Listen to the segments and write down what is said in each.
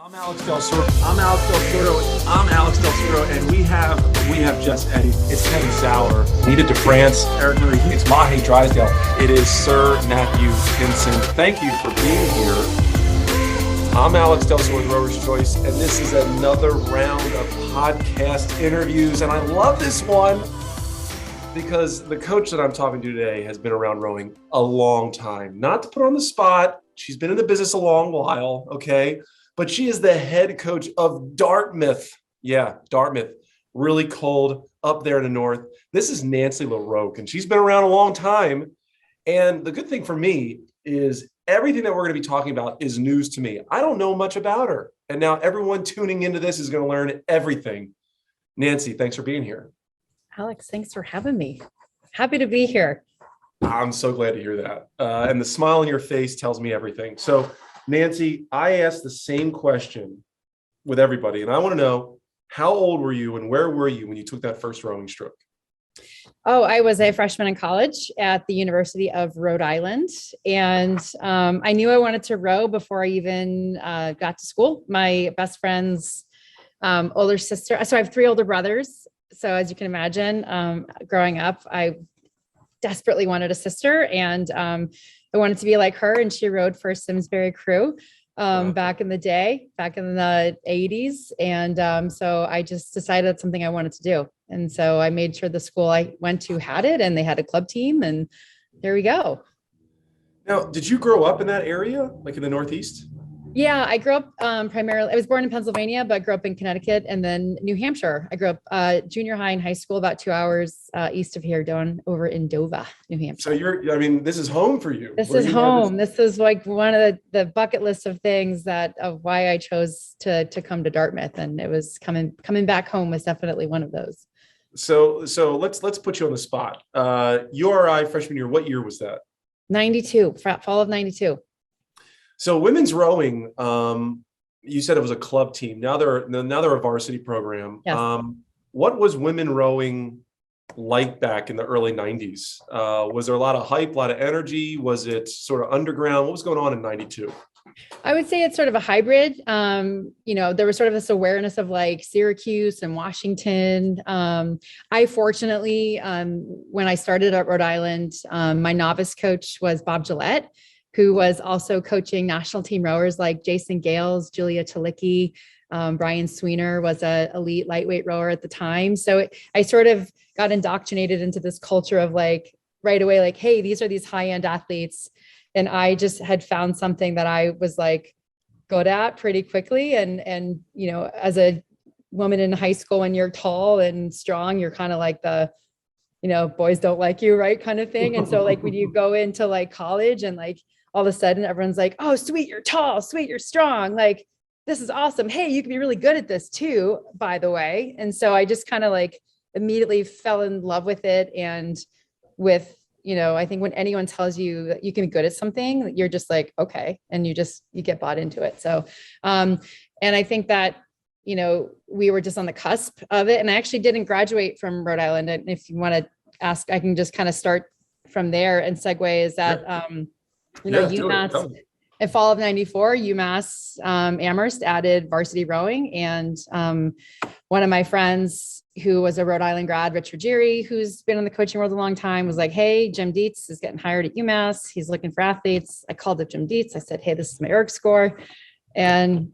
I'm Alex Del Soro. I'm Alex Del Soro, and we have just Eddie. It's Kevin Sauer. Nita DeFrance. Eric Marie. It's Mahe Drysdale. It is Sir Matthew Hinson. Thank you for being here. I'm Alex Del Soro with Rower's Choice, and this is another round of podcast interviews, and I love this one because the coach that I'm talking to today has been around rowing a long time. Not to put her on the spot, she's been in the business a long while, okay? But she is the head coach of Dartmouth. Yeah, Dartmouth. Really cold up there in the north. This is Nancy LaRocque, and she's been around a long time. And the good thing for me is everything that we're going to be talking about is news to me. I don't know much about her. And now everyone tuning into this is going to learn everything. Nancy, thanks for being here. Alex, thanks for having me. Happy to be here. I'm so glad to hear that. And the smile on your face tells me everything. So, Nancy, I asked the same question with everybody, and I want to know, how old were you and where were you when you took that first rowing stroke? Oh, I was a freshman in college at the University of Rhode Island, and I knew I wanted to row before I even got to school. My best friend's older sister, so I have three older brothers. So as you can imagine, growing up, I desperately wanted a sister, and I wanted to be like her, and she rowed for Simsbury Crew back in the day, back in the 80s. And so I just decided that's something I wanted to do. And so I made sure the school I went to had it, and they had a club team, and there we go. Now, did you grow up in that area, like in the Northeast? Yeah, I grew up primarily, I was born in Pennsylvania, but grew up in Connecticut and then New Hampshire. I grew up junior high and high school, about 2 hours east of here, down over in Dover, New Hampshire. So this is home for you. This is home. This is like one of the bucket list of things of why I chose to come to Dartmouth. And it was coming back home was definitely one of those. So let's put you on the spot. URI freshman year, what year was that? 92, fall of 92. So women's rowing, you said it was a club team. Now they're a varsity program. Yes. What was women rowing like back in the early 90s? Was there a lot of hype, a lot of energy? Was it sort of underground? What was going on in 92? I would say it's sort of a hybrid. There was sort of this awareness of like Syracuse and Washington. I fortunately, when I started at Rhode Island, my novice coach was Bob Gillette, who was also coaching national team rowers like Jason Gales, Julia Talicki. Brian Sweener was an elite lightweight rower at the time. So I sort of got indoctrinated into this culture of like right away, like, hey, these are these high-end athletes. And I just had found something that I was like good at pretty quickly. And as a woman in high school, when you're tall and strong, you're kind of like the, boys don't like you, right? Kind of thing. And so like when you go into like college and like, all of a sudden everyone's like, oh, sweet, you're tall, sweet, you're strong. Like, this is awesome. Hey, you can be really good at this too, by the way. And so I just kind of like immediately fell in love with it. And with, I think when anyone tells you that you can be good at something, you're just like, okay. And you get bought into it. So, and I think that, we were just on the cusp of it. And I actually didn't graduate from Rhode Island. And if you want to ask, I can just kind of start from there and segue is that, UMass in fall of 94, UMass Amherst added varsity rowing. And one of my friends who was a Rhode Island grad, Richard Geary, who's been in the coaching world a long time, was like, hey, Jim Dietz is getting hired at UMass. He's looking for athletes. I called up Jim Dietz. I said, hey, this is my ERG score. And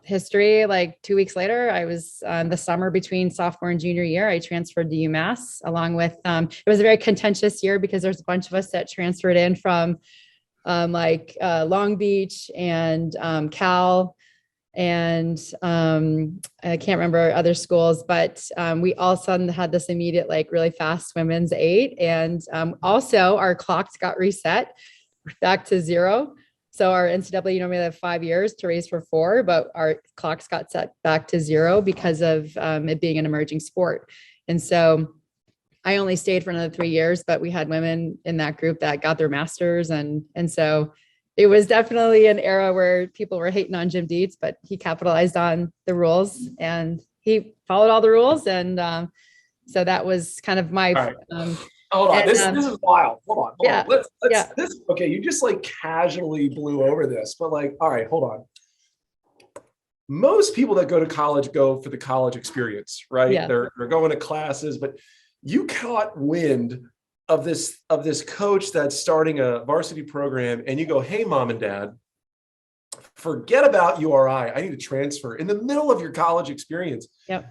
history, like 2 weeks later, I was the summer between sophomore and junior year, I transferred to UMass along with, it was a very contentious year because there's a bunch of us that transferred in from Long Beach and Cal, and I can't remember other schools, but we all of a sudden had this immediate, like really fast women's 8. And also our clocks got reset back to 0. So our NCAA, normally have 5 years to race for 4, but our clocks got set back to 0 because of it being an emerging sport. And so I only stayed for another 3 years, but we had women in that group that got their masters. And so it was definitely an era where people were hating on Jim Dietz, but he capitalized on the rules and he followed all the rules. And so that was kind of my, hold on. This is wild. Hold on. Let's this, okay. You just like casually blew over this, but like, all right, hold on. most people that go to college go for the college experience, right? Yeah. They're going to classes, but you caught wind of this coach that's starting a varsity program, and you go, "Hey, mom and dad, forget about URI. I need to transfer," in the middle of your college experience. Yep.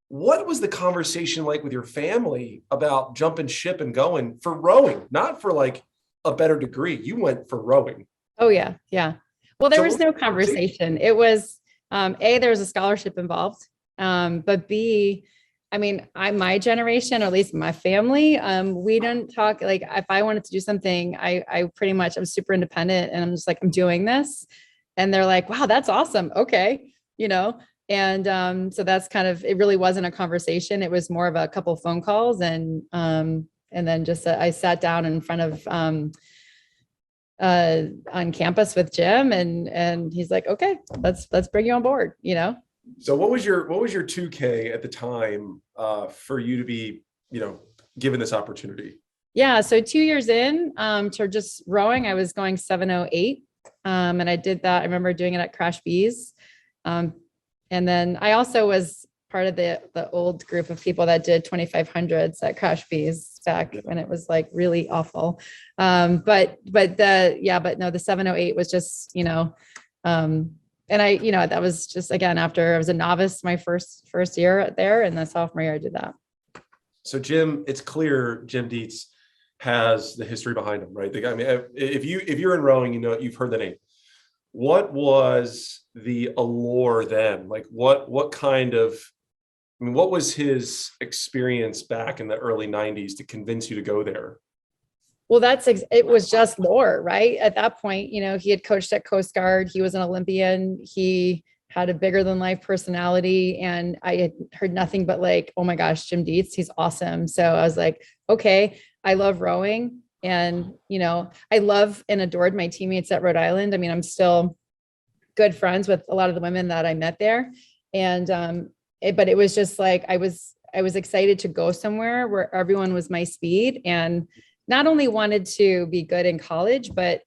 What was the conversation like with your family about jumping ship and going for rowing, not for like a better degree? You went for rowing. Oh yeah. Yeah. Well, there So was no conversation. It was, A, there was a scholarship involved. But B, I mean, my generation, or at least my family, we didn't talk, like, if I wanted to do something, I pretty much, I'm super independent, and I'm just like, I'm doing this. And they're like, wow, that's awesome. Okay. And so that's kind of, it really wasn't a conversation. It was more of a couple of phone calls, and then just, I sat down in front of, on campus with Jim, and he's like, okay, let's bring you on board. So what was your 2K at the time for you to be, given this opportunity? Yeah. So 2 years in, to just rowing, I was going 7:08. And I did that. I remember doing it at Crash Bees. And then I also was part of the old group of people that did 2500s at Crash Bees back when it was like really awful. But no, the 7:08 was just, and I, that was just, again, after I was a novice, my first year there, and the sophomore year I did that. So Jim, it's clear Jim Dietz has the history behind him, right? The guy, I mean, if you're in rowing, you've heard the name. What was the allure then? Like what kind of, what was his experience back in the early 90s to convince you to go there? Well, it was just lore, right? At that point, he had coached at Coast Guard. He was an Olympian. He had a bigger than life personality. And I had heard nothing but like, oh my gosh, Jim Dietz, he's awesome. So I was like, okay, I love rowing. And, I love and adored my teammates at Rhode Island. I mean, I'm still good friends with a lot of the women that I met there. And, but it was just like, I was excited to go somewhere where everyone was my speed, and not only wanted to be good in college, but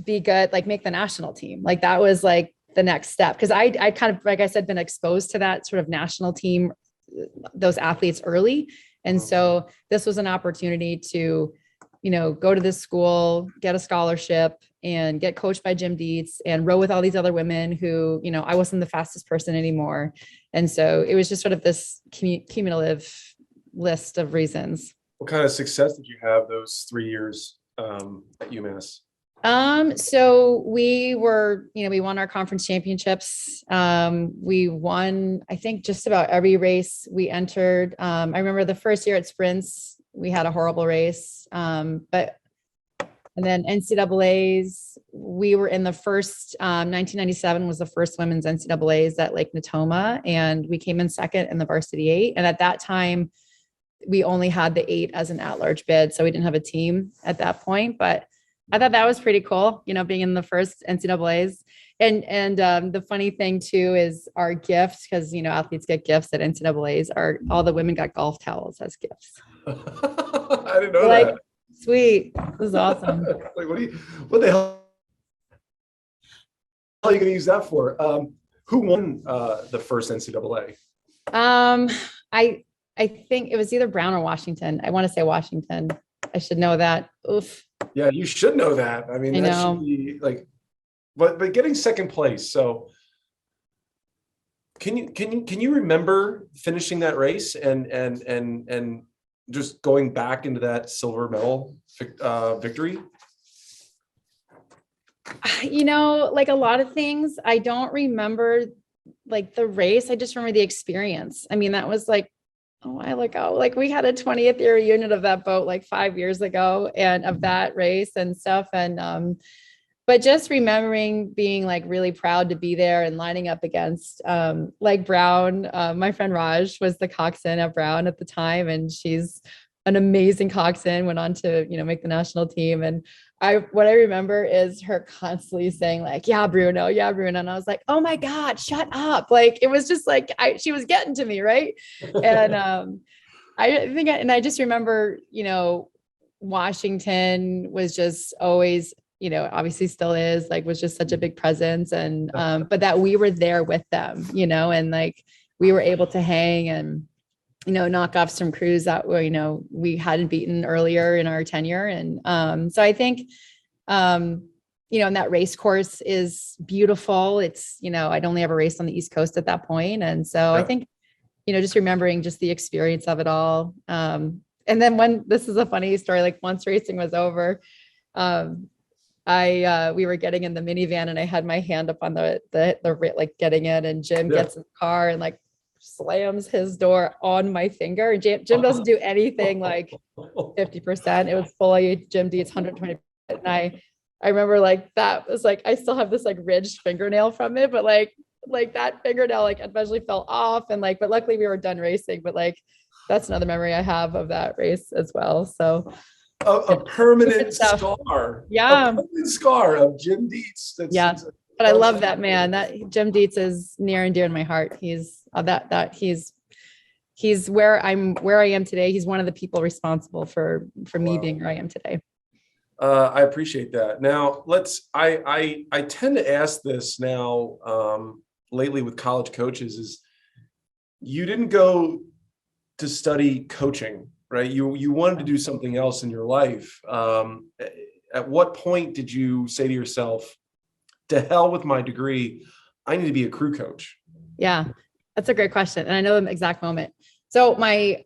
be good, like make the national team. Like that was like the next step. Cause I kind of, like I said, been exposed to that sort of national team, those athletes early. And so this was an opportunity to, go to this school, get a scholarship, and get coached by Jim Dietz, and row with all these other women who, I wasn't the fastest person anymore. And so it was just sort of this cumulative list of reasons. What kind of success did you have those 3 years at UMass? So we were, we won our conference championships. We won, I think, just about every race we entered. I remember the first year at sprints, we had a horrible race. And then NCAAs, we were in the first, 1997 was the first women's NCAAs at Lake Natoma, and we came in second in the varsity 8. And at that time, we only had the 8 as an at-large bid, so we didn't have a team at that point. But I thought that was pretty cool, being in the first NCAAs. And the funny thing too is our gift, because athletes get gifts at NCAAs. All the women got golf towels as gifts. I didn't know like, that. Sweet, this is awesome. Like, what the hell are you going to use that for? Who won the first NCAA? I think it was either Brown or Washington. I want to say Washington. I should know that. Oof. Yeah, you should know that. I mean, that should be like, but getting second place. So can you remember finishing that race and just going back into that silver medal victory? Like a lot of things, I don't remember like the race. I just remember the experience. I mean, that was like a while ago. Like we had a 20th year reunion of that boat like 5 years ago, and of that race and stuff. And but just remembering being like really proud to be there and lining up against like Brown. My friend Raj was the coxswain at Brown at the time, and she's an amazing coxswain, went on to make the national team. And what I remember is her constantly saying like, yeah, Bruno. And I was like, oh my God, shut up. Like, it was just like, she was getting to me. Right. And I just remember, Washington was just always obviously still is, like, was just such a big presence. And, but that we were there with them, and like, we were able to hang and, knock off some crews that were, we hadn't beaten earlier in our tenure. And, so I think, and that race course is beautiful. It's, I'd only ever raced on the East Coast at that point. And so I think, just remembering just the experience of it all. And then this is a funny story, like once racing was over, we were getting in the minivan and I had my hand up on the like getting in, and Jim gets in the car and like slams his door on my finger. And Jim doesn't do anything like 50%. It was fully Jim Deeds 120%. And I remember like, that was like, I still have this like ridged fingernail from it, but like that fingernail like eventually fell off, and like, but luckily we were done racing. But like, that's another memory I have of that race as well. So a permanent scar. Yeah. A permanent scar of Jim Dietz. But I love that man. That Jim Dietz is near and dear to my heart. He's he's where I am today. He's one of the people responsible for me being where I am today. I appreciate that. Now I tend to ask this now lately with college coaches is, you didn't go to study coaching, right? You wanted to do something else in your life. At what point did you say to yourself, to hell with my degree, I need to be a crew coach? Yeah, that's a great question. And I know the exact moment. So my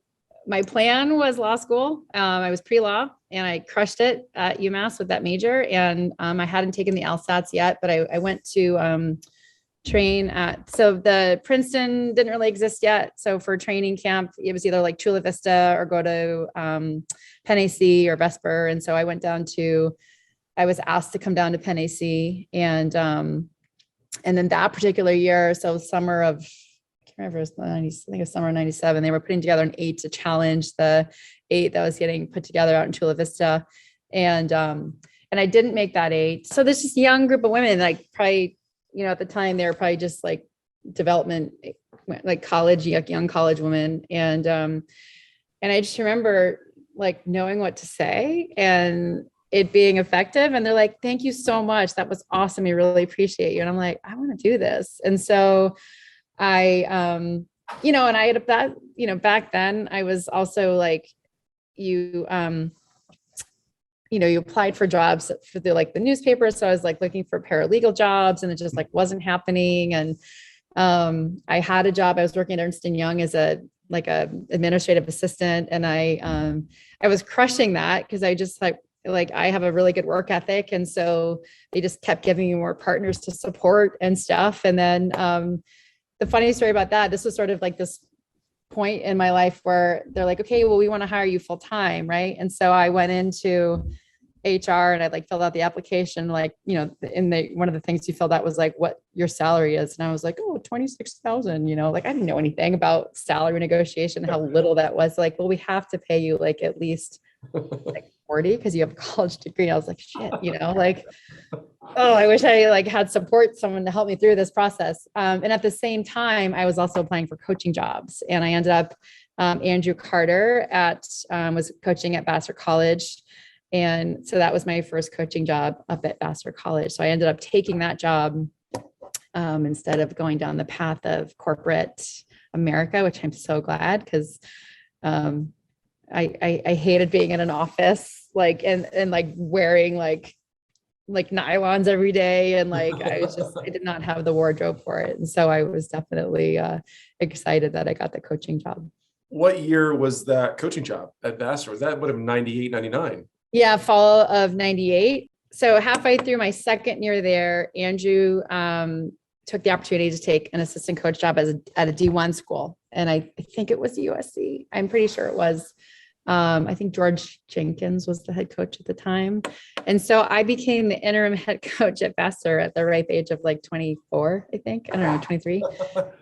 plan was law school. I was pre-law and I crushed it at UMass with that major. And I hadn't taken the LSATs yet, but I went to train so the Princeton didn't really exist yet. So for training camp, it was either like Chula Vista or go to Penn AC or Vesper. And so I was asked to come down to Penn AC, and then that particular year, so summer of, I can't remember, it was the 90s, I think it was summer of 97, they were putting together an 8 to challenge the 8 that was getting put together out in Chula Vista. And I didn't make that 8. So there's this young group of women, like probably, at the time they were probably just like development, like college, young college women. And I just remember like knowing what to say and it being effective. And they're like, thank you so much. That was awesome. We really appreciate you. And I'm like, I want to do this. And so I, and I had that, back then I was also like, you applied for jobs for the newspaper. So I was like looking for paralegal jobs and it just like wasn't happening. And I had a job. I was working at Ernst & Young as a administrative assistant. And I was crushing that because I just like I have a really good work ethic. And so they just kept giving me more partners to support and stuff. And then the funny story about that, this was sort of like this point in my life where they're like, okay, well, we want to hire you full time. Right. And so I went into HR and I filled out the application, one of the things you filled out was like what your salary is. And I was like, oh, 26,000, I didn't know anything about salary negotiation, how little that was. Like, well, we have to pay you at least 40 because you have a college degree. And I was like, shit, oh, I wish I had someone to help me through this process. And at the same time, I was also applying for coaching jobs, and I ended up Andrew Carter was coaching at Vassar College. And so that was my first coaching job up at Vassar College. So I ended up taking that job instead of going down the path of corporate America, which I'm so glad because I hated being in an office, and wearing nylons every day. And I did not have the wardrobe for it. And so I was definitely excited that I got the coaching job. What year was that coaching job at Vassar? That would have been 98, 99. Yeah. Fall of 98. So halfway through my second year there, Andrew took the opportunity to take an assistant coach job at a D1 school. And I think it was USC. I'm pretty sure it was. I think George Jenkins was the head coach at the time. And so I became the interim head coach at Vassar at the ripe age of 24, I think. I don't know, 23.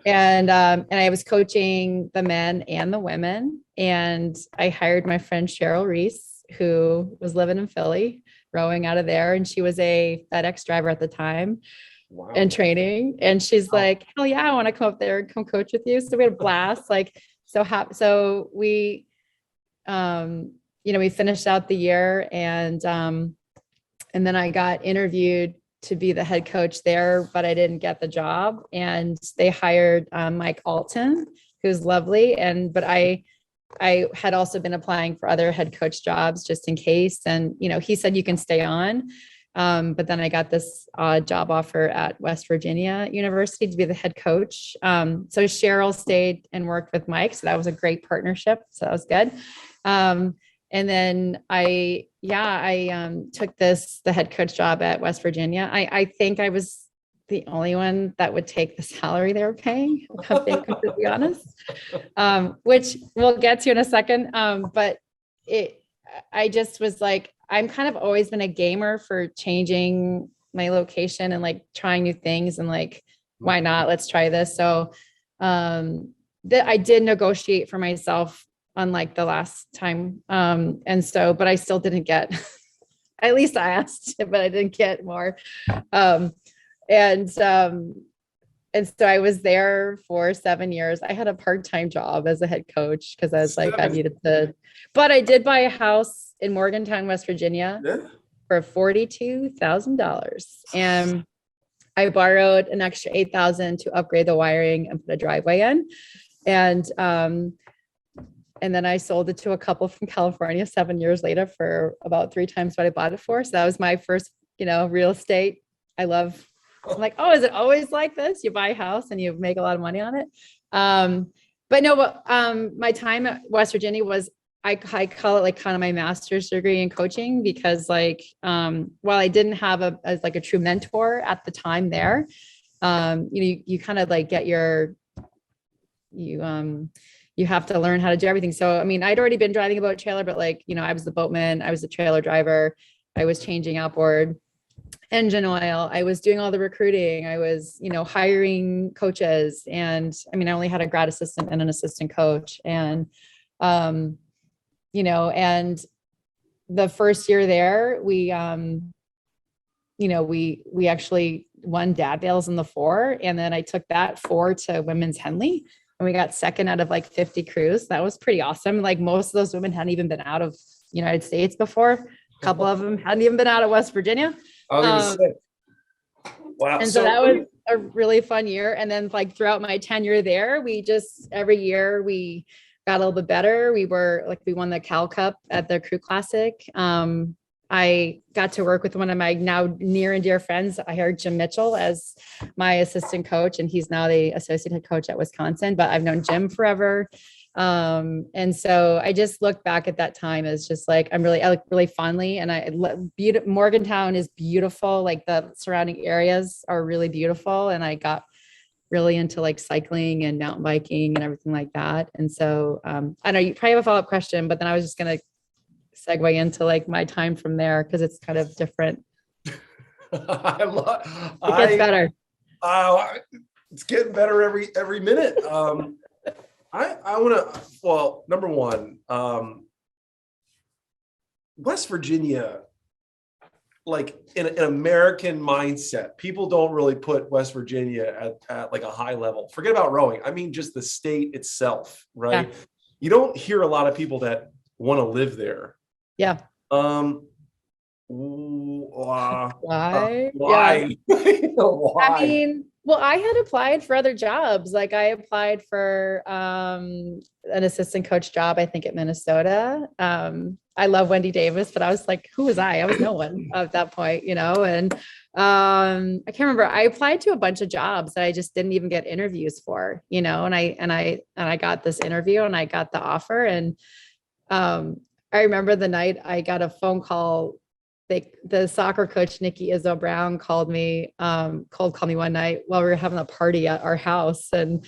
And I was coaching the men and the women. And I hired my friend Cheryl Reese, who was living in Philly, rowing out of there. And she was a FedEx driver at the time. Wow. And training. And she's like, hell yeah, I want to come up there and come coach with you. So we had a blast. So we we finished out the year, and And then I got interviewed to be the head coach there, but I didn't get the job. And they hired Mike Alton, who's lovely. But I had also been applying for other head coach jobs just in case. And, he said you can stay on. But then I got this job offer at West Virginia University to be the head coach. So Cheryl stayed and worked with Mike. So that was a great partnership. So that was good. And then I took the head coach job at West Virginia. I think I was the only one that would take the salary they were paying, if I'm being completely honest, which we'll get to in a second. But I just was like, I'm kind of always been a gamer for changing my location and like trying new things and like, why not? Let's try this. So I did negotiate for myself unlike the last time. But I still didn't get, at least I asked, but I didn't get more. And so I was there for 7 years. I had a part-time job as a head coach because I was like, I needed to, but I did buy a house in Morgantown, West Virginia for $42,000. And I borrowed an extra $8,000 to upgrade the wiring and put a driveway in. And then I sold it to a couple from California 7 years later for about 3 times what I bought it for. So that was my first, real estate. I'm like, oh, is it always like this? You buy a house and you make a lot of money on it. My time at West Virginia was, I call it like kind of my master's degree in coaching because while I didn't have a true mentor at the time there, you kind of like get you have to learn how to do everything. So, I mean, I'd already been driving a boat trailer, but I was the boatman, I was the trailer driver, I was changing outboard engine oil, I was doing all the recruiting, I was, hiring coaches. And I mean, I only had a grad assistant and an assistant coach. And, and the first year there, we actually won Dad Dales in the 4. And then I took that 4 to Women's Henley. And we got second out of like 50 crews. That was pretty awesome. Like most of those women hadn't even been out of the United States before. A couple of them hadn't even been out of West Virginia. Wow. And so that was a really fun year. And then like throughout my tenure there, every year we got a little bit better. We won the Cal Cup at the Crew Classic. I got to work with one of my now near and dear friends. I hired Jim Mitchell as my assistant coach, and he's now the associate head coach at Wisconsin, but I've known Jim forever. And so I just look back at that time as just like, I look really fondly, and Morgantown is beautiful. Like the surrounding areas are really beautiful. And I got really into like cycling and mountain biking and everything like that. And so, I know you probably have a follow-up question, but then I was just going to segue into like my time from there, because it's kind of different. It gets better. It's getting better every minute. I want to, well, number one, West Virginia, like in an American mindset, people don't really put West Virginia at like a high level. Forget about rowing. I mean, just the state itself, right? Yeah. You don't hear a lot of people that want to live there. Yeah. Why? Why? Why? I mean, well, I had applied for other jobs. Like I applied for an assistant coach job, I think at Minnesota. I love Wendy Davis, but I was like, who was I? I was no one at that point, and I can't remember. I applied to a bunch of jobs that I just didn't even get interviews for, and I got this interview and I got the offer. And I remember the night I got a phone call. The soccer coach, Nikki Izzo Brown, called me one night while we were having a party at our house. And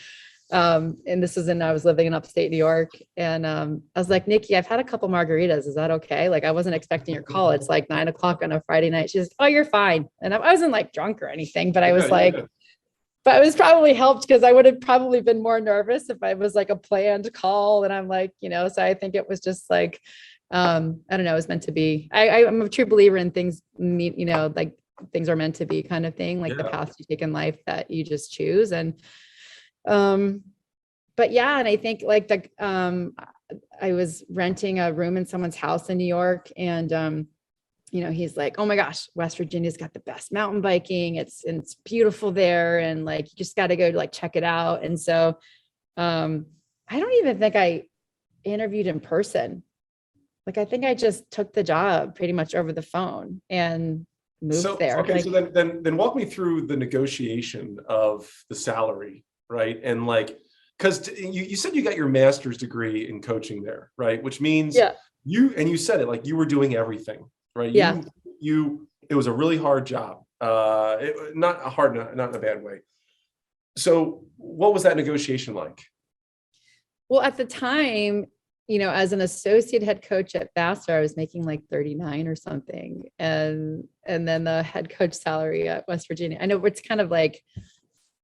this was I was living in upstate New York. And I was like, Nikki, I've had a couple margaritas. Is that okay? Like, I wasn't expecting your call. It's like 9:00 on a Friday night. She's, oh, you're fine. And I wasn't like drunk or anything, but I was but it was probably helped because I would have probably been more nervous if I was like a planned call. And I'm like, so I think it was just like, I don't know, it was meant to be. I'm a true believer in things, like things are meant to be kind of thing, like the path you take in life that you just choose. And, but yeah. And I think like I was renting a room in someone's house in New York, and, he's like, oh my gosh, West Virginia's got the best mountain biking. It's beautiful there. And like, you just got to go like check it out. And so I don't even think I interviewed in person. Like, I think I just took the job pretty much over the phone and moved there. Okay, like, so then walk me through the negotiation of the salary, right? And like, because you said you got your master's degree in coaching there, right? Which means yeah, you said it like you were doing everything, right? yeah. It was a really hard job. Not a hard, not in a bad way. So what was that negotiation like? Well, at the time, as an associate head coach at Vassar, I was making like 39 or something. And then the head coach salary at West Virginia, I know it's kind of like,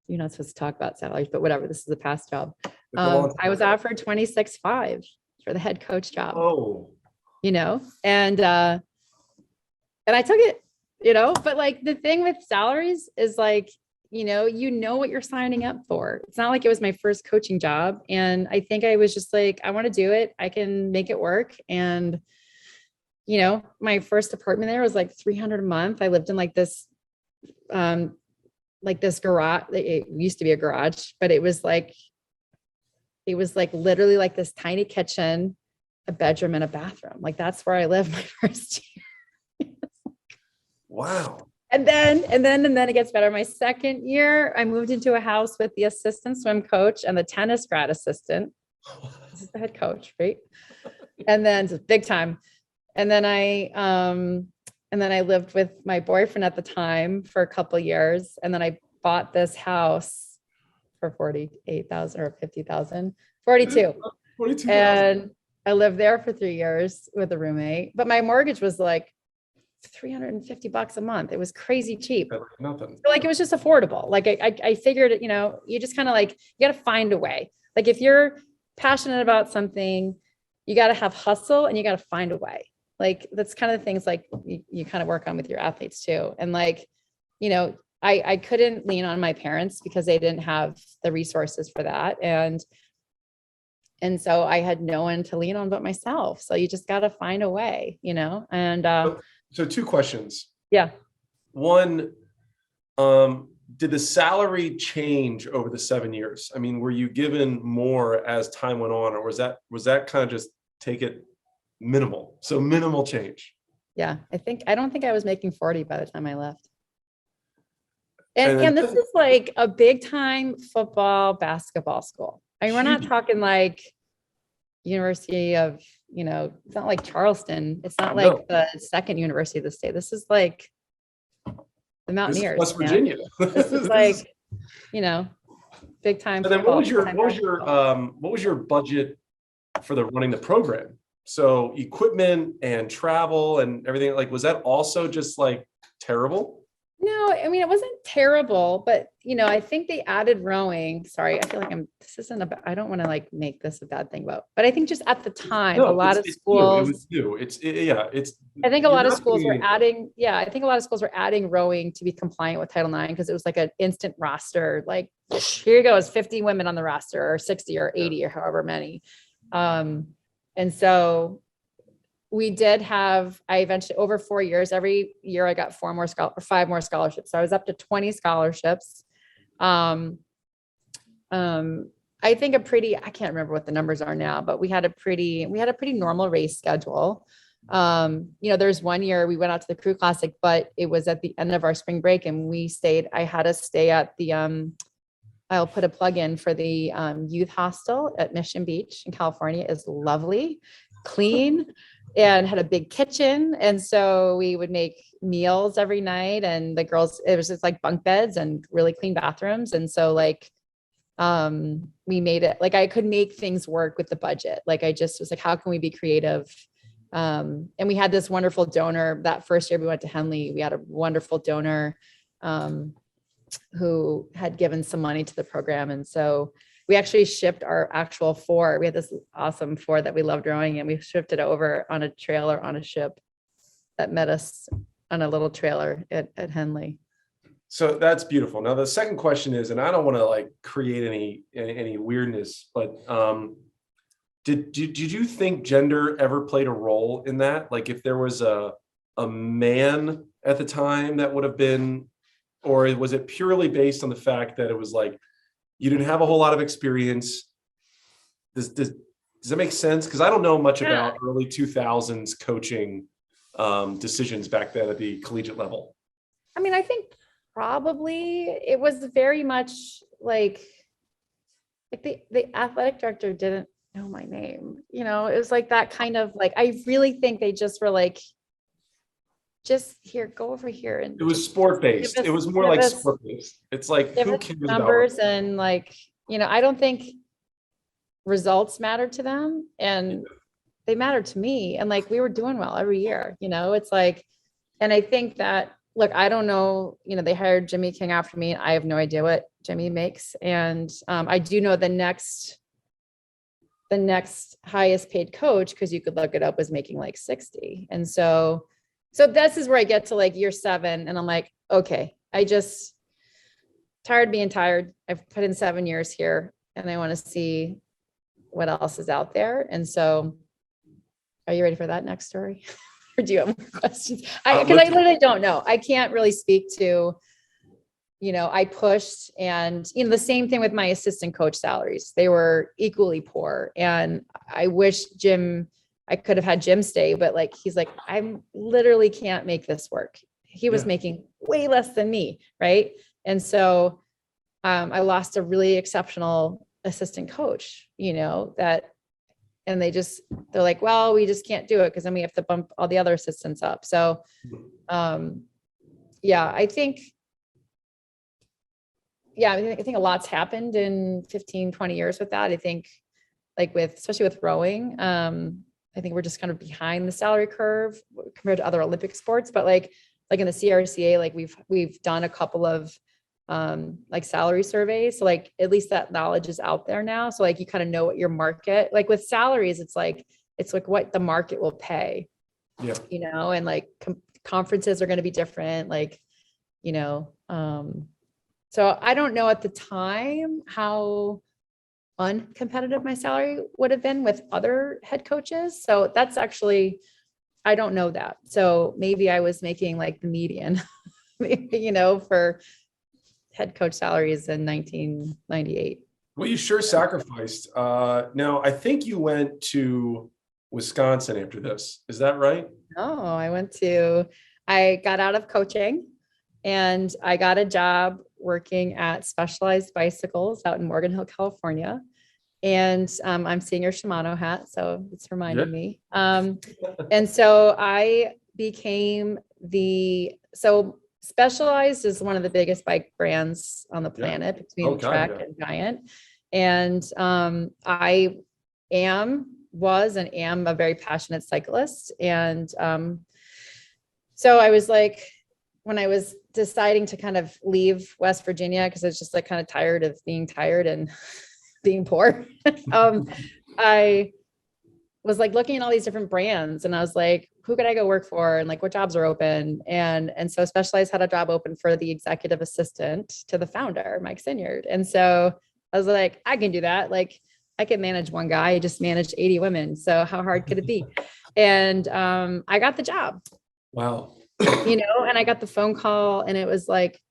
you're not supposed to talk about salaries, but whatever, this is a past job. I was offered 26.5 for the head coach job. Oh, and I took it, but like the thing with salaries is like, what you're signing up for. It's not like it was my first coaching job. And I think I was just like, I want to do it. I can make it work. And, my first apartment there was like $300 a month. I lived in like this garage. It used to be a garage, but it was like literally like this tiny kitchen, a bedroom and a bathroom. Like that's where I lived my first year. wow. And then it gets better. My second year, I moved into a house with the assistant swim coach and the tennis grad assistant. This is the head coach, right? And then it's big time. And then I lived with my boyfriend at the time for a couple of years. And then I bought this house for 48,000 or 50,000, 42. 42,000. And I lived there for 3 years with a roommate, but my mortgage was like $350 a month. It was crazy cheap. Nothing. So like it was just affordable. Like I figured, you just kind of like, you got to find a way. Like if you're passionate about something, you got to have hustle and you got to find a way. Like that's kind of the things like you kind of work on with your athletes too. And like, I couldn't lean on my parents because they didn't have the resources for that. And so I had no one to lean on but myself. So you just got to find a way, and so 2 questions. Yeah. One, did the salary change over the 7 years? I mean, were you given more as time went on, or was that kind of just take it minimal? So minimal change. Yeah. I don't think I was making 40 by the time I left. And this is like a big time football, basketball school. I mean, we're not talking like University of, it's not like Charleston. It's not like the second university of the state. This is like the Mountaineers. West Virginia. This is like, big time. And then what was your budget for running the program? So equipment and travel and everything, like, was that also just like terrible? No, I mean, it wasn't terrible, but I think they added rowing. Sorry, I feel like I don't want to like make this a bad thing but I think just at the time, a lot of schools, I think a lot of schools were adding rowing to be compliant with Title IX because it was like an instant roster. Like, here goes 50 women on the roster or 60 or 80 or however many. And so we did have, I eventually over 4 years, every year I got 5 more scholarships. So I was up to 20 scholarships. I think I can't remember what the numbers are now, but we had a pretty normal race schedule. There's 1 year we went out to the Crew Classic, but it was at the end of our spring break and I had to stay at the, I'll put a plug in for the youth hostel at Mission Beach in California. Is lovely, clean, and had a big kitchen. And so we would make meals every night, and the girls, it was just like bunk beds and really clean bathrooms. And so like, we made it, like I could make things work with the budget. Like I just was like, how can we be creative? And we had this wonderful donor that first year we went to Henley. We had a wonderful donor, who had given some money to the program. And so we actually shipped our actual Ford. We had this awesome Ford that we loved rowing, and we shipped it over on a trailer on a ship that met us on a little trailer at Henley. So that's beautiful. Now, the second question is, and I don't want to like create any weirdness, but did you think gender ever played a role in that? Like if there was a a man at the time that would have been, or was it purely based on the fact that it was like, you didn't have a whole lot of experience? Does that make sense? Because I don't know much about early 2000s coaching decisions back then at the collegiate level. I mean, I think probably it was very much like the athletic director didn't know my name. You know, it was like that kind of like, I really think they just were like, just here, go over here. And it was sport based. It was more like sport based. It's like, who cares about numbers and like, you know, I don't think results matter to them, and they matter to me. And like, we were doing well every year, you know, it's like, and I think that, look, I don't know, you know, they hired Jimmy King after me. I have no idea what Jimmy makes. And I do know the next highest paid coach, because you could look it up, was making like 60. And so this is where I get to like year 7 and I'm like, okay, I just tired being tired. I've put in 7 years here and I want to see what else is out there. And so are you ready for that next story? Or do you have more questions? Because I literally don't know. I can't really speak to, you know, I pushed, and, you know, the same thing with my assistant coach salaries. They were equally poor. And I wish I could have had Jim stay, but like, he's like, I literally can't make this work. He was making way less than me. Right. And so I lost a really exceptional assistant coach, you know, and they're like, well, we just can't do it because then we have to bump all the other assistants up. So, I think a lot's happened in 15, 20 years with that. I think like especially with rowing, I think we're just kind of behind the salary curve compared to other Olympic sports, but like in the CRCA, like we've done a couple of like salary surveys. So like, at least that knowledge is out there now. So like, you kind of know what your market, like with salaries, it's like what the market will pay, you know, and like conferences are going to be different. Like, you know, so I don't know at the time how uncompetitive my salary would have been with other head coaches. So that's actually, I don't know that. So maybe I was making like the median, you know, for head coach salaries in 1998. Well, you sure sacrificed. Now, I think you went to Wisconsin after this. Is that right? No, I got out of coaching and I got a job working at Specialized Bicycles out in Morgan Hill, California. And I'm seeing your Shimano hat, so it's reminding me. And so I became Specialized is one of the biggest bike brands on the planet between Trek and Giant. And I was and am a very passionate cyclist. And so I was like, when I was deciding to kind of leave West Virginia, because I was just like kind of tired of being tired and being poor, I was like looking at all these different brands and I was like, who could I go work for? And like, what jobs are open? And so Specialized had a job open for the executive assistant to the founder, Mike Sinyard. And so I was like, I can do that. Like I can manage one guy. I just managed 80 women. So how hard could it be? And I got the job. Wow. You know, and I got the phone call and it was like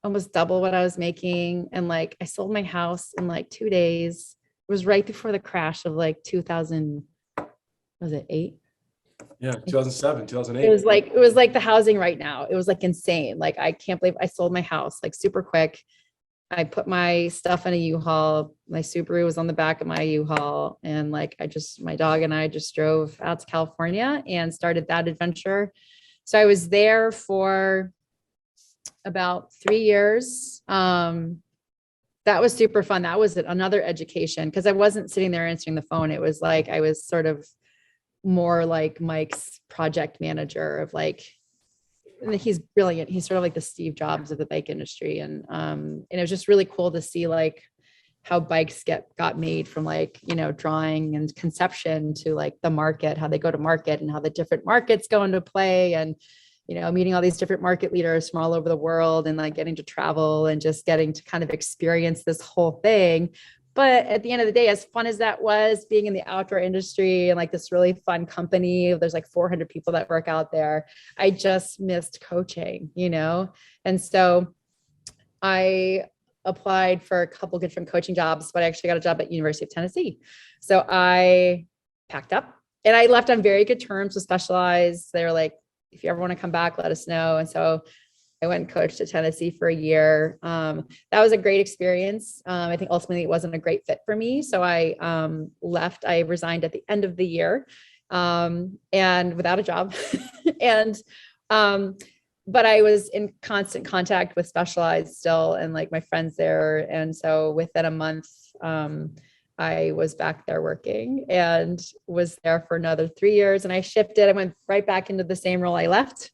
almost double what I was making. And like, I sold my house in like 2 days. It was right before the crash of like 2000, was it 8? Yeah, 2007, 2008. It was like the housing right now. It was like insane. Like, I can't believe I sold my house like super quick. I put my stuff in a U-Haul. My Subaru was on the back of my U-Haul. And like, my dog and I just drove out to California and started that adventure. So I was there for about 3 years. That was super fun. That was another education because I wasn't sitting there answering the phone. It was like, I was sort of more like Mike's project manager of like, and he's brilliant. He's sort of like the Steve Jobs of the bike industry. And it was just really cool to see like how bikes got made from like, you know, drawing and conception to like the market, how they go to market and how the different markets go into play, and, you know, meeting all these different market leaders from all over the world and like getting to travel and just getting to kind of experience this whole thing. But at the end of the day, as fun as that was, being in the outdoor industry and like this really fun company, there's like 400 people that work out there. I just missed coaching, And so I applied for a couple different coaching jobs, but I actually got a job at University of Tennessee. So I packed up and I left on very good terms with Specialized. They were like, if you ever want to come back, let us know. And so I went and coached at Tennessee for a year. That was a great experience. I think ultimately it wasn't a great fit for me. So I left. I resigned at the end of the year and without a job. and but I was in constant contact with Specialized still and like my friends there. And so within a month, I was back there working and was there for another 3 years. And I shifted. I went right back into the same role I left.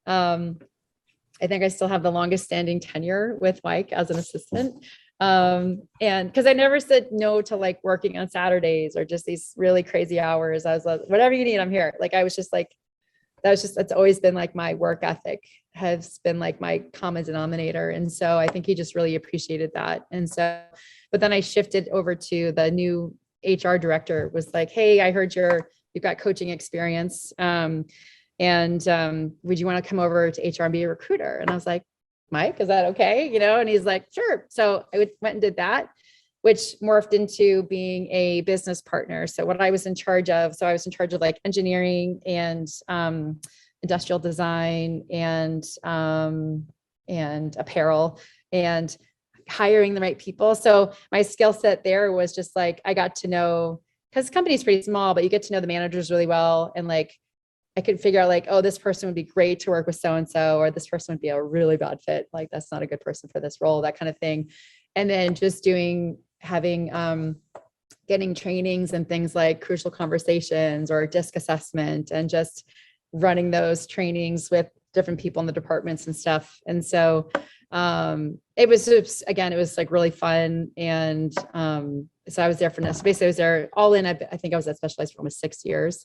I think I still have the longest standing tenure with Mike as an assistant. And because I never said no to like working on Saturdays or just these really crazy hours. I was like, whatever you need, I'm here. Like, I was just like, that's always been like my work ethic has been like my common denominator. And so I think he just really appreciated that. And so, but then I shifted over to the new HR director was like, hey, I heard you've got coaching experience. And would you want to come over to HR and be a recruiter? And I was like, Mike, is that okay? And he's like, sure. So I went and did that, which morphed into being a business partner. So what I was in charge of, like engineering and industrial design and apparel and hiring the right people. So my skill set there was just like, I got to know, because the company's pretty small, but you get to know the managers really well. And like, I could figure out like, oh, this person would be great to work with so-and-so, or this person would be a really bad fit. Like, that's not a good person for this role, that kind of thing. And then just getting trainings and things like crucial conversations or disc assessment and just running those trainings with different people in the departments and stuff. And so it was just, again, it was like really fun. And so I was there for this. Basically I was there all in. I think I was at Specialized for almost 6 years.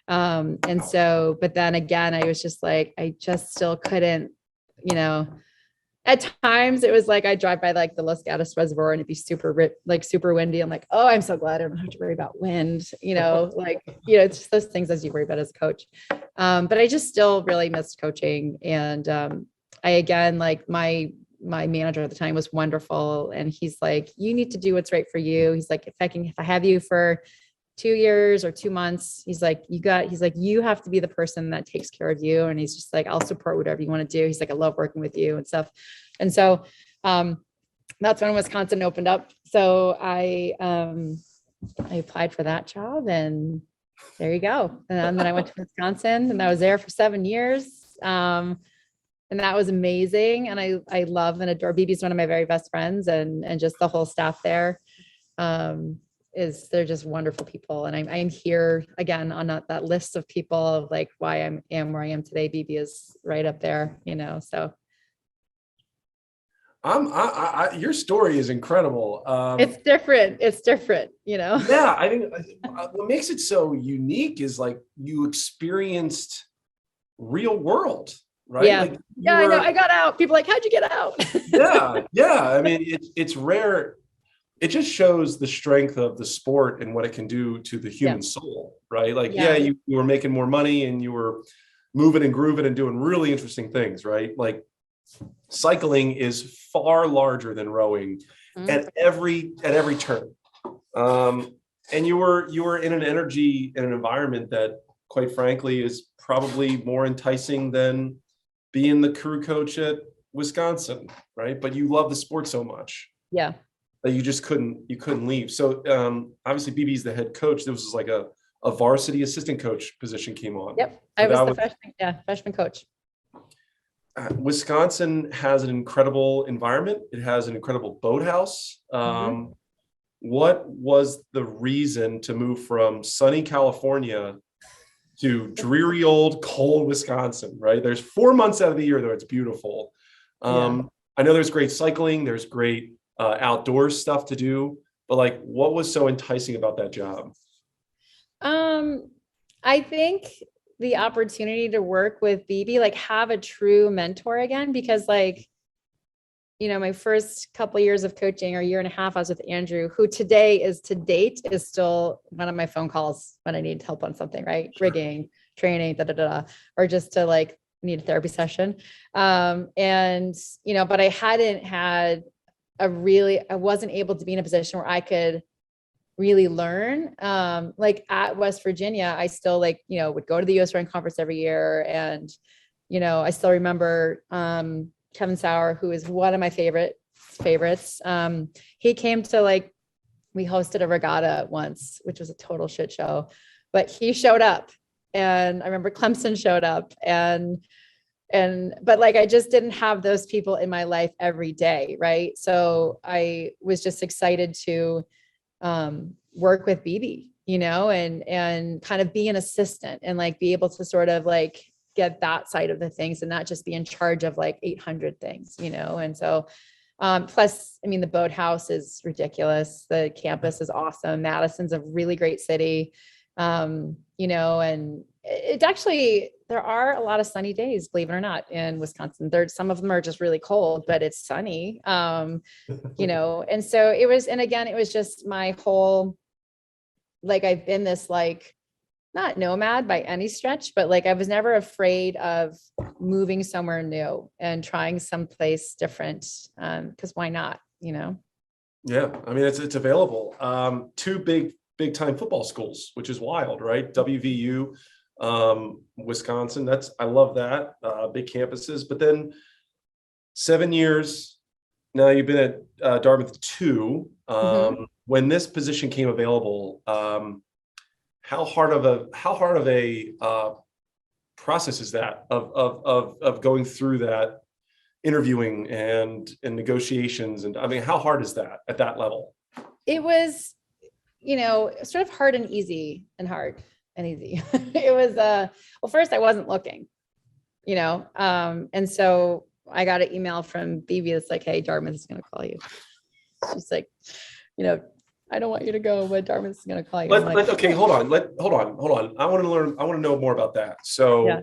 And so, but then again, I was just like, I just still couldn't, at times it was like, I drive by like the Los Gatos Reservoir and it'd be super windy. I'm like, oh, I'm so glad I don't have to worry about wind, it's just those things as you worry about as a coach. But I just still really missed coaching. And, I, again, like my manager at the time was wonderful. And he's like, you need to do what's right for you. He's like, if I have you for 2 years or 2 months, he's like, you have to be the person that takes care of you. And he's just like, I'll support whatever you want to do. He's like, I love working with you and stuff. And so, that's when Wisconsin opened up. So I applied for that job and there you go. And then I went to Wisconsin and I was there for 7 years. And that was amazing. And I love and adore BB's one of my very best friends and just the whole staff there. They're just wonderful people. And I'm here again on that list of people of like why I am where I am today. BB is right up there, so. Your story is incredible. It's different. Yeah, I think what makes it so unique is like you experienced real world, right? Yeah, like I know. I got out. People are like, how'd you get out? yeah. I mean, it's rare. It just shows the strength of the sport and what it can do to the human soul, right? Like, you were making more money and you were moving and grooving and doing really interesting things, right? Like cycling is far larger than rowing at every turn. And you were in an energy and an environment that, quite frankly, is probably more enticing than being the crew coach at Wisconsin, right? But you love the sport so much. Yeah. That you just couldn't leave. So obviously BB's the head coach. There was like a varsity assistant coach position came on. Yep. So I was the freshman coach. Wisconsin has an incredible environment. It has an incredible boathouse. What was the reason to move from sunny California to dreary old cold Wisconsin, right? There's 4 months out of the year though it's beautiful. I know there's great cycling, there's great outdoor stuff to do, but like what was so enticing about that job? I think the opportunity to work with BB, like have a true mentor again, because like my first couple of years of coaching, or year and a half, I was with Andrew, who to date is still one of my phone calls when I need help on something, right? Sure. Rigging, training, or just to like need a therapy session. And, but I hadn't had I wasn't able to be in a position where I could really learn. Like at West Virginia, I still would go to the US Rowing Conference every year. And, I still remember, Kevin Sauer, who is one of my favorites. He came to we hosted a regatta once, which was a total shit show, but he showed up, and I remember Clemson showed up, but I just didn't have those people in my life every day. Right. So I was just excited to, work with BB, and kind of be an assistant and be able to sort of get that side of the things and not just be in charge of 800 things, and so, plus, I mean, the boathouse is ridiculous. The campus is awesome. Madison's a really great city, and it actually, there are a lot of sunny days, believe it or not, in Wisconsin. Some of them are just really cold, but it's sunny, and so it was, and again, it was just my whole, I've been this not nomad by any stretch, but I was never afraid of moving somewhere new and trying someplace different. Cause why not, Yeah. I mean, it's available. Two big time football schools, which is wild, right? WVU, Wisconsin. I love that. Big campuses, but then 7 years. Now you've been at Dartmouth 2. When this position came available, how hard of a process is that of going through that interviewing and negotiations? And I mean, how hard is that at that level? It was, sort of hard and easy and hard and easy. It was, well, first I wasn't looking, and so I got an email from BB that's like, hey, Dartmouth is going to call you. She's like, I don't want you to go, but Dartmouth is going to call you. Okay, hold on. I want to know more about that. So, yeah.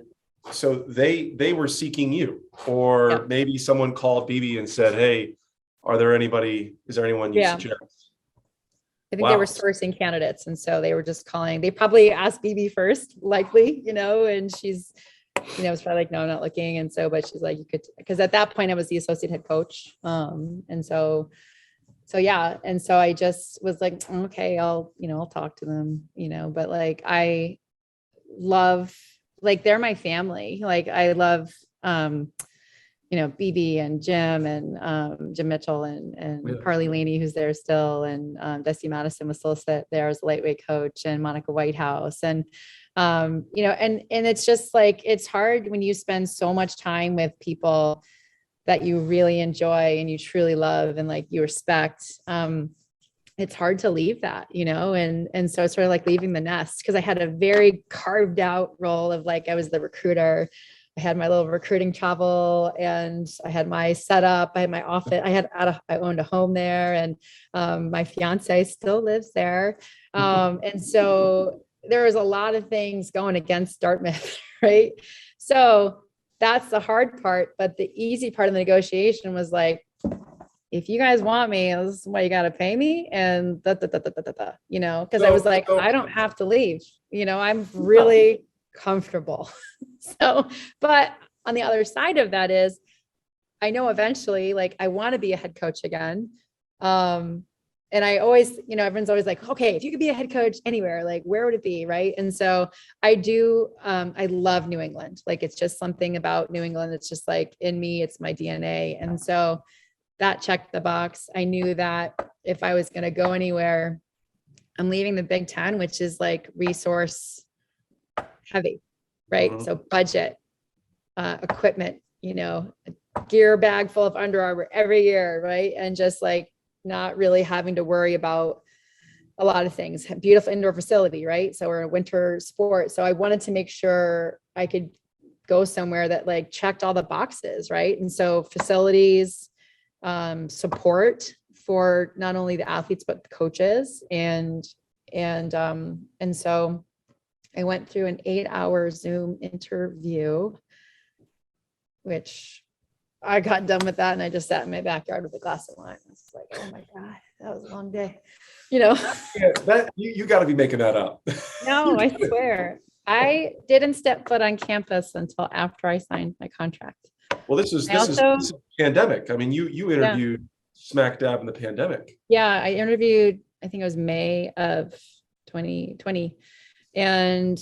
So they were seeking you, or maybe someone called BB and said, hey, is there anyone you suggest? I think they were sourcing candidates. And so they were just calling, they probably asked BB first, likely, and she's, was probably like, no, I'm not looking. And so, but she's like, you could, because at that point I was the associate head coach. And so yeah. And so I just was like, okay, I'll talk to them, but I love, they're my family. I love, BB and Jim and Jim Mitchell and Carly Laney, who's there still. And Desi Madison was still there as a lightweight coach, and Monica Whitehouse. And, and it's just it's hard when you spend so much time with people that you really enjoy and you truly love and you respect. It's hard to leave that, and so it's sort of leaving the nest, because I had a very carved out role of I was the recruiter. I had my little recruiting travel, and I had my setup. I had my office. I owned a home there, and my fiance still lives there. And so there was a lot of things going against Dartmouth, right? So that's the hard part. But the easy part of the negotiation was if you guys want me, this is what you got to pay me. And because I was I don't have to leave, I'm really comfortable. So, but on the other side of that is, I know eventually, I want to be a head coach again. And I always, everyone's always like, okay, if you could be a head coach anywhere, where would it be? Right. And so I do, I love New England. It's just something about New England. It's just in me, it's my DNA. And so that checked the box. I knew that if I was going to go anywhere, I'm leaving the Big Ten, which is resource heavy, right? Mm-hmm. So budget, equipment, a gear bag full of Under Armour every year, right? And just not really having to worry about a lot of things. Beautiful indoor facility, right? So we're a winter sport. So I wanted to make sure I could go somewhere that checked all the boxes, right? And so facilities, support for not only the athletes but the coaches, and so I went through an 8-hour Zoom interview, which I got done with that and I just sat in my backyard with a glass of wine. I was like, oh my God, that was a long day, you know? Yeah, that you got to be making that up. No, I swear. I didn't step foot on campus until after I signed my contract. Well, this is pandemic. I mean, you interviewed smack dab in the pandemic. Yeah, I interviewed, I think it was May of 2020. And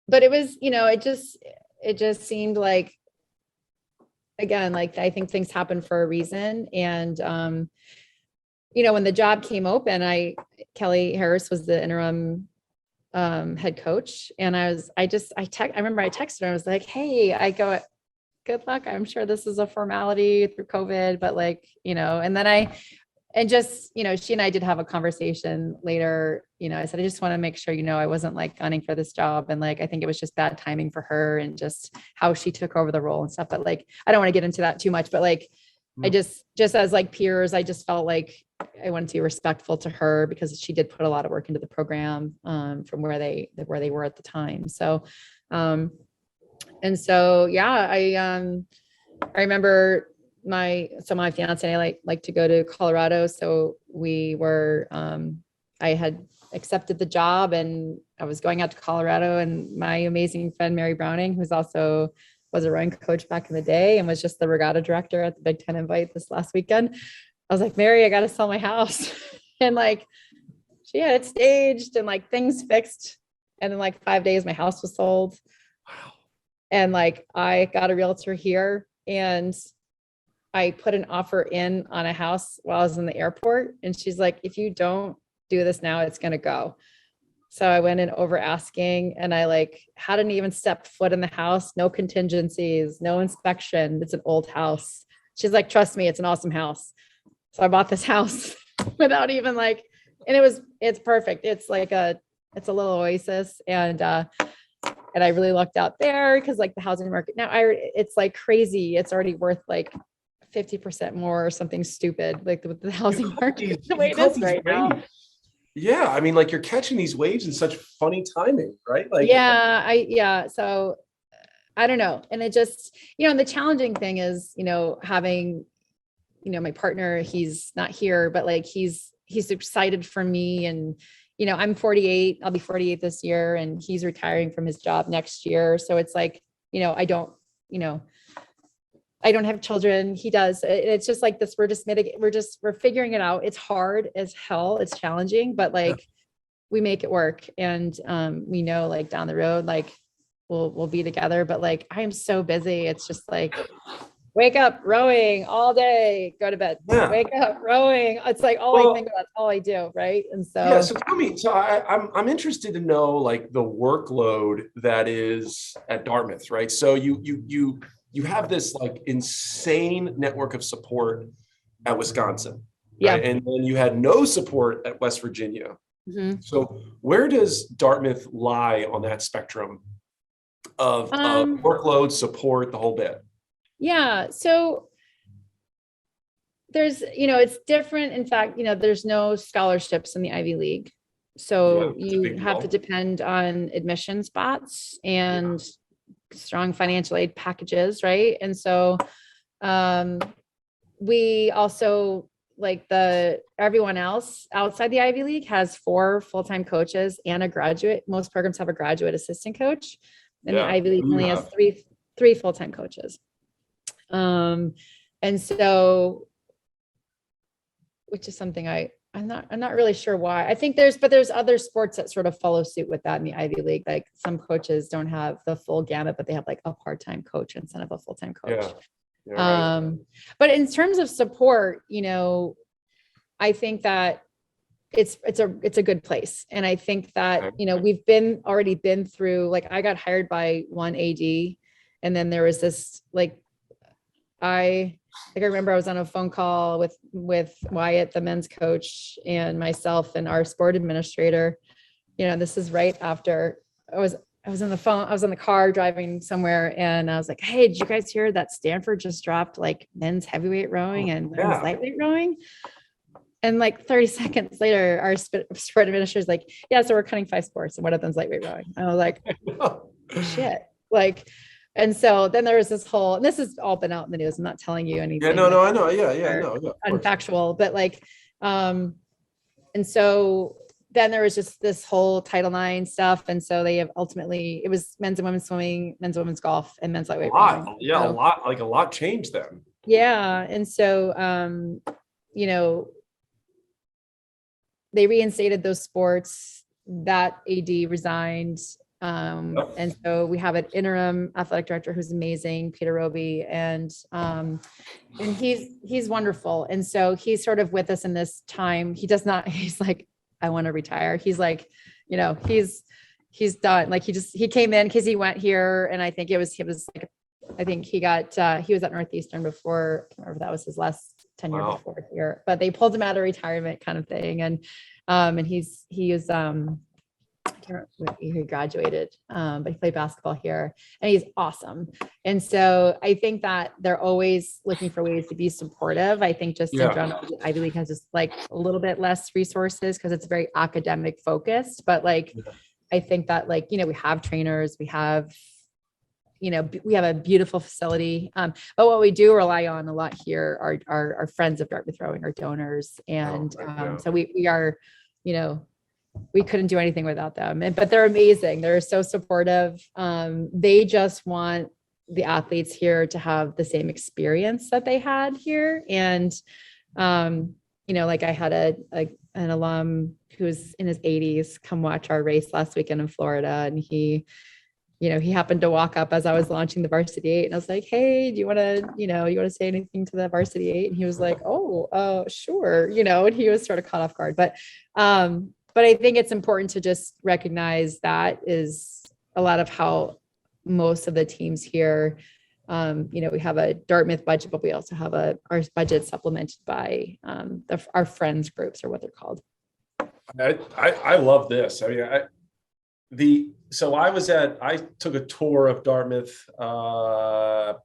but it was, it just seemed like, again, like I think things happen for a reason. And when the job came open, Kelly Harris was the interim head coach. And I remember I texted her, I was like, hey, good luck. I'm sure this is a formality through COVID, but and then she and I did have a conversation later. I said, I just want to make sure, I wasn't like gunning for this job. And I think it was just bad timing for her and just how she took over the role and stuff. But I don't want to get into that too much, but I just as peers, I just felt like I wanted to be respectful to her because she did put a lot of work into the program from where they were at the time. So, I remember my fiance and I like to go to Colorado. So we were, I had accepted the job and I was going out to Colorado, and my amazing friend, Mary Browning, who's also was a rowing coach back in the day and was just the regatta director at the Big Ten Invite this last weekend. I was like, Mary, I got to sell my house. And she had it staged and things fixed. And in 5 days, my house was sold. Wow. And I got a realtor here and I put an offer in on a house while I was in the airport. And she's like, if you don't do this now, it's going to go. So I went in over asking and I hadn't even stepped foot in the house, no contingencies, no inspection. It's an old house. She's like, trust me, it's an awesome house. So I bought this house without even and it's perfect. It's it's a little oasis. And I really lucked out there because the housing market now it's crazy. It's already worth 50% more or something stupid, with the housing market the way it is right now. Yeah. I mean, you're catching these waves in such funny timing, right? So I don't know. And it just, and the challenging thing is, having, my partner, he's not here, but he's excited for me. And, I'm 48, I'll be 48 this year, and he's retiring from his job next year. So it's I don't have children. He does. It's just this, we're figuring it out. It's hard as hell. It's challenging, but we make it work. And we know down the road, we'll be together, but I am so busy. It's just wake up rowing all day, go to bed, wake up rowing. It's all I think about, all I do. Right. And so, so tell me, I'm interested to know the workload that is at Dartmouth, right? So you have this insane network of support at Wisconsin, right? And then you had no support at West Virginia. Mm-hmm. So where does Dartmouth lie on that spectrum of workload, support, the whole bit? Yeah. So there's, it's different. In fact, there's no scholarships in the Ivy League. So you have to depend on admission spots and strong financial aid packages, right? And so we also everyone else outside the Ivy League has 4 full-time coaches and a graduate. Most programs have a graduate assistant coach, and the Ivy League only has three full-time coaches. And so, which is something I'm not really sure why. I think there's other sports that sort of follow suit with that in the Ivy League. Some coaches don't have the full gamut, but they have a part-time coach instead of a full-time coach. Yeah, right. But in terms of support, I think that it's a good place. And I think that, we've already been through, I got hired by one AD, and then there was this, I remember I was on a phone call with Wyatt, the men's coach, and myself and our sport administrator. This is right after I was in the car driving somewhere, and I was like, hey, did you guys hear that Stanford just dropped men's heavyweight rowing and women's lightweight rowing? And 30 seconds later, our sport administrator is like, yeah, so we're cutting 5 sports and one of them's lightweight rowing. And I was like, shit. And so then there was this whole, and this has all been out in the news. I'm not telling you anything. Yeah, no, I know. Yeah, no, yeah. Unfactual, but like, and so then there was just this whole Title IX stuff. And so they have ultimately, it was men's and women's swimming, men's and women's golf, and men's lightweight rowing. Yeah, so, a lot changed then. Yeah. And so, you know, they reinstated those sports. That AD resigned. And so we have an interim athletic director who's amazing, Peter Roby, and he's wonderful. And so he's sort of with us in this time. He's like, I want to retire. He's like, you know, he's done. Like he came in because he went here, and I think he was like, I think he was at Northeastern before. I can't remember if that was his last tenure before here, but they pulled him out of retirement kind of thing. And he is I can't remember when he graduated, but he played basketball here, and he's awesome. And so I think that they're always looking for ways to be supportive. I think just in general, Ivy League has just like a little bit less resources because it's very academic focused. But like, I think that like, you know, we have trainers, we have a beautiful facility. But what we do rely on a lot here are our friends of Dartmouth Rowing, our donors. And so we are, you know, we couldn't do anything without them. But they're amazing. They're so supportive. They just want the athletes here to have the same experience that they had here. And, you know, like I had an alum who was in his 80s come watch our race last weekend in Florida. And he happened to walk up as I was launching the varsity 8, and I was like, hey, do you want to say anything to the varsity 8? And he was like, oh, sure. You know, and he was sort of caught off guard, but I think it's important to just recognize that is a lot of how most of the teams here, you know, we have a Dartmouth budget, but we also have our budget supplemented by our friends groups, or what they're called. I love this. I mean, I took a tour of Dartmouth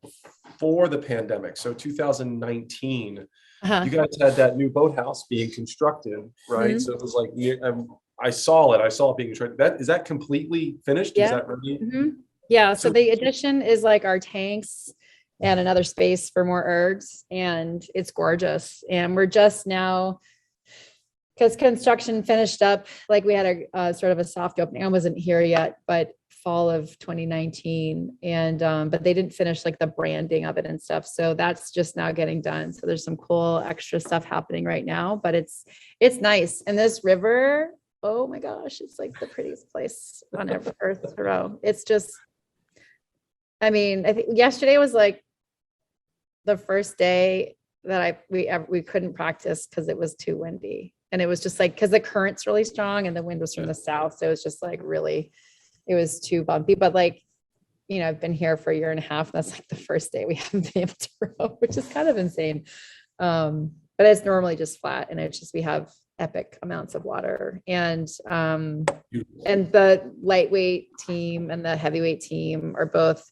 before the pandemic. So 2019. You guys had that new boathouse being constructed, right? Mm-hmm. So it was like, I saw it being constructed. Is that completely finished? Yeah. Is that ready? Mm-hmm. Yeah. So the addition is like our tanks and another space for more ergs, and it's gorgeous. And we're just now, because construction finished up, like we had a sort of a soft opening. I wasn't here yet, but fall of 2019. And, but they didn't finish like the branding of it and stuff. So that's just now getting done. So there's some cool extra stuff happening right now, but it's nice. And this river, oh my gosh, it's like the prettiest place on earth to row. It's just, I mean, I think yesterday was like the first day that we couldn't practice because it was too windy. And it was just like, because the current's really strong and the wind was from the south. So it was just like really, it was too bumpy. But like, you know, I've been here for a year and a half. That's like the first day we haven't been able to row, which is kind of insane. But it's normally just flat, and it's just, we have epic amounts of water. And the lightweight team and the heavyweight team are both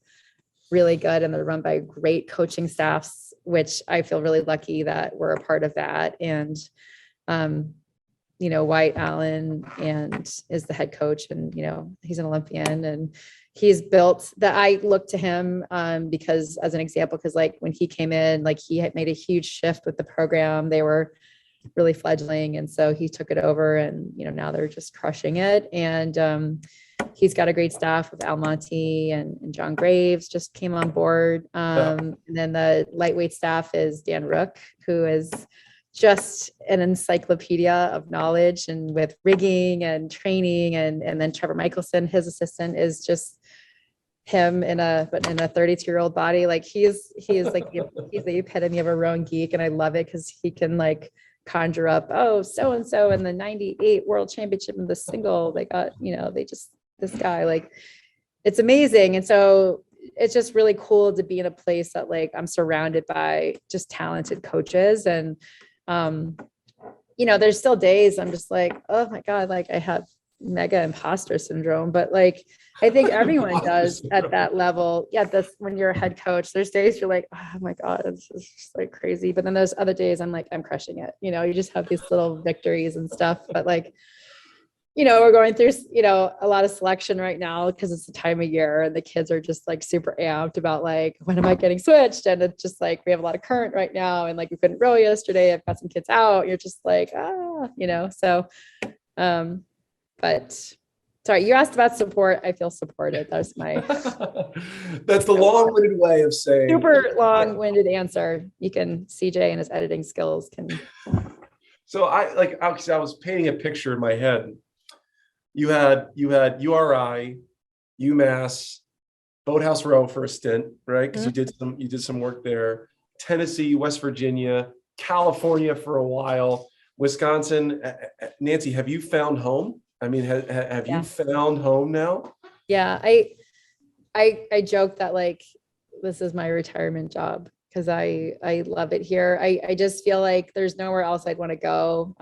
really good, and they're run by great coaching staffs, which I feel really lucky that we're a part of that. And you know, White Allen is the head coach, and, you know, he's an Olympian, and he's built that. I look to him because as an example, because like when he came in, like he had made a huge shift with the program. They were really fledgling. And so he took it over, and, you know, now they're just crushing it. And he's got a great staff with Al Monty and John Graves just came on board. And then the lightweight staff is Dan Rook, who is just an encyclopedia of knowledge, and with rigging and training. And then Trevor Michelson, his assistant, is just him in a 32-year-old body. Like he's like, he's the epitome of a rowing geek. And I love it because he can like conjure up, oh, so-and-so in the 98 world championship in the single, they got, you know, this guy, like, it's amazing. And so it's just really cool to be in a place that like I'm surrounded by just talented coaches. And you know, there's still days I'm just like, oh my God, like I have mega imposter syndrome, but like, I think everyone does at that level. Yeah. That's when you're a head coach, there's days you're like, oh my God, it's just like crazy. But then there's other days I'm like, I'm crushing it. You know, you just have these little victories and stuff, but like, we're going through, a lot of selection right now because it's the time of year and the kids are just like super amped about like, when am I getting switched? And it's just like, we have a lot of current right now. And like, we couldn't row yesterday. I've got some kids out. You're just like, so, but sorry, you asked about support. I feel supported. That's my that's the long-winded way of saying super long-winded answer. You can, CJ and his editing skills can. So I was painting a picture in my head. You had URI, UMass, Boathouse Row for a stint, right? Because you did some work there. Tennessee, West Virginia, California for a while, Wisconsin. Nancy, have you found home? I mean, have you found home now? Yeah, I joke that like this is my retirement job because I love it here. I just feel like there's nowhere else I'd want to go.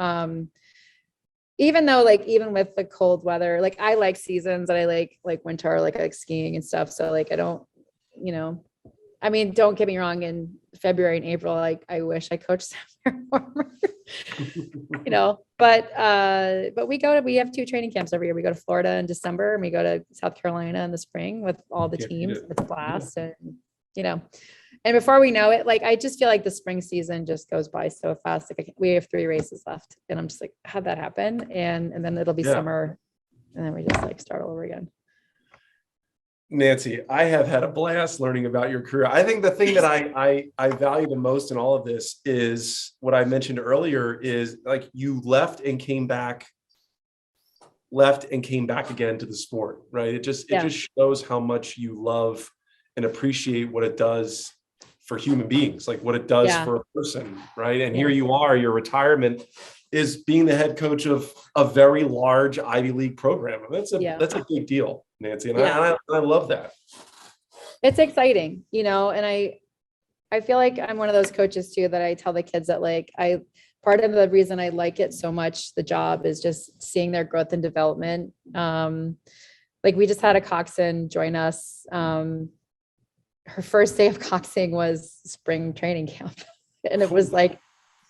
Even though like even with the cold weather, like I like seasons and I like winter, like skiing and stuff. So like I don't, I mean, don't get me wrong, in February and April, like I wish I coached somewhere warmer. But we have 2 training camps every year. We go to Florida in December and we go to South Carolina in the spring with all the teams. It's a blast. And, and before we know it, like, I just feel like the spring season just goes by so fast. Like we have 3 races left and I'm just like, how'd that happen? And then it'll be summer and then we just like start all over again. Nancy, I have had a blast learning about your career. I think the thing that I value the most in all of this is what I mentioned earlier is like you left and came back again to the sport, right? It just shows how much you love and appreciate what it does for human beings, like what it does for a person, right? And here you are, your retirement is being the head coach of a very large Ivy League program. That's a big deal, Nancy. And I love that. It's exciting, and I feel like I'm one of those coaches too, that I tell the kids that like, part of the reason I like it so much, the job, is just seeing their growth and development. Like we just had a coxswain join us. Her first day of coxing was spring training camp and it was like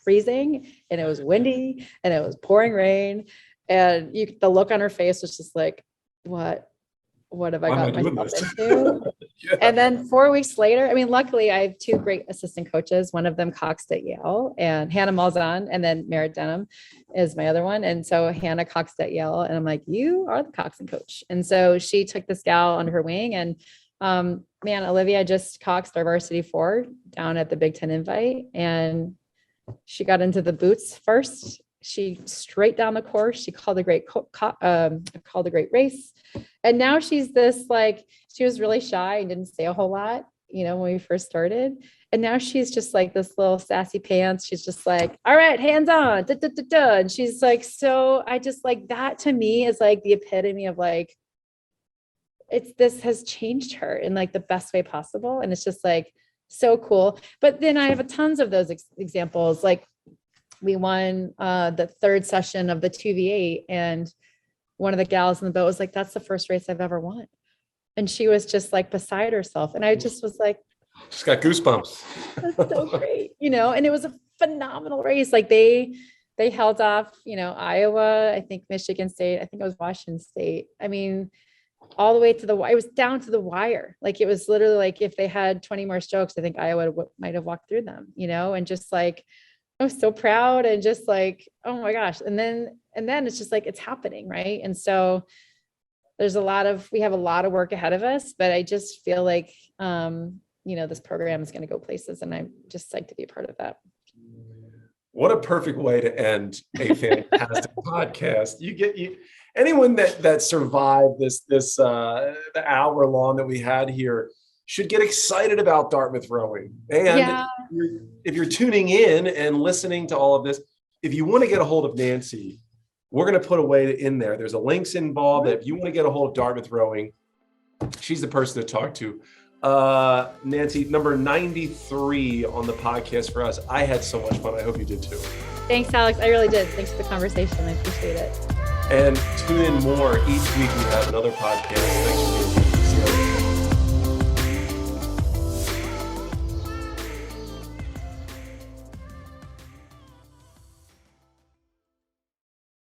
freezing and it was windy and it was pouring rain and the look on her face was just like, what have I got myself into? And then 4 weeks later, I mean, luckily I have 2 great assistant coaches. One of them coxed at Yale and Hannah Malzahn, and then Merritt Denham is my other one. And so Hannah coxed at Yale and I'm like, you are the coxing coach. And so she took this gal under her wing and Olivia just coxed our varsity 4 down at the Big Ten Invite and she got into the boots first. She straight down the course. She called a great race. And now she's this, like, she was really shy and didn't say a whole lot, when we first started. And now she's just like this little sassy pants. She's just like, all right, hands on. Da, da, da, da. And she's like, so I just like that to me is like the epitome of like, this has changed her in like the best way possible. And it's just like, so cool. But then I have tons of those examples. Like we won the 3rd session of the 2v8 and one of the gals in the boat was like, that's the first race I've ever won. And she was just like beside herself. And I just was like, just got goosebumps. That's so great, and it was a phenomenal race. Like they held off, Iowa, I think Michigan State, I think it was Washington State. I mean, all the way to the wire. It was down to the wire. Like it was literally like if they had 20 more strokes, I think Iowa might have walked through them, and just like, I was so proud and just like, oh my gosh. And then it's just like, it's happening. Right. And so we have a lot of work ahead of us, but I just feel like, this program is going to go places and I'm just psyched to be a part of that. What a perfect way to end a fantastic podcast. Anyone that survived the hour long that we had here should get excited about Dartmouth rowing. And if you're tuning in and listening to all of this, if you want to get a hold of Nancy, we're going to put a way in there. There's a links involved that if you want to get a hold of Dartmouth rowing, she's the person to talk to. Nancy, number 93 on the podcast for us. I had so much fun. I hope you did too. Thanks, Alex. I really did. Thanks for the conversation. I appreciate it. And tune in more. Each week we have another podcast. Thanks for being here.